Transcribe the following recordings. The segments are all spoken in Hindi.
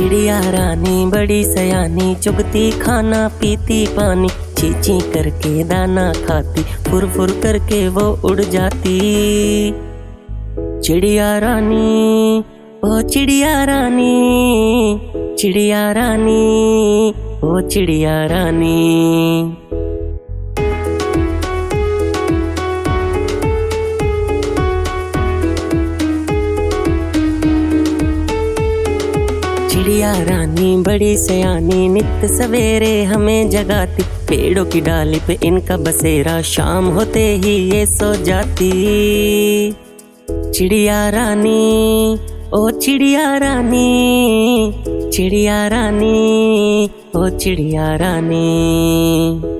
चिड़िया रानी बड़ी सयानी, चुगती खाना पीती पानी, ची ची करके दाना खाती, फुर फुर करके वो उड़ जाती। चिड़िया रानी ओ चिड़िया रानी, चिड़िया रानी ओ चिड़िया रानी। चिड़िया रानी बड़ी सयानी, नित सवेरे हमें जगाती, पेड़ों की डाली पे इनका बसेरा, शाम होते ही ये सो जाती। चिड़िया रानी ओ चिड़िया रानी, चिड़िया रानी ओ चिड़िया रानी।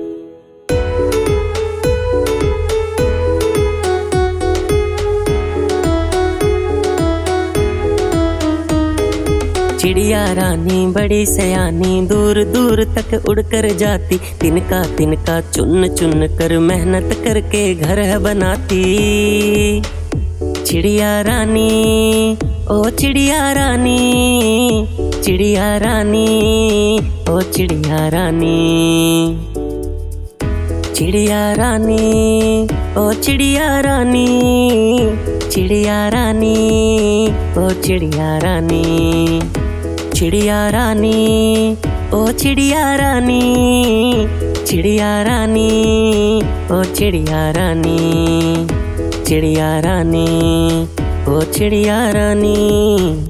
चिड़िया रानी बड़ी सयानी, दूर दूर तक उड़कर जाती, तिनका तिनका चुन चुन कर मेहनत करके घर बनाती। चिड़िया रानी ओ चिड़िया रानी, चिड़िया रानी ओ चिड़िया रानी। चिड़िया रानी ओ चिड़िया रानी, चिड़िया रानी ओ चिड़िया रानी। चिड़िया रानी ओ चिड़िया रानी, चिड़िया रानी ओ चिड़िया रानी। चिड़िया रानी ओ चिड़िया रानी।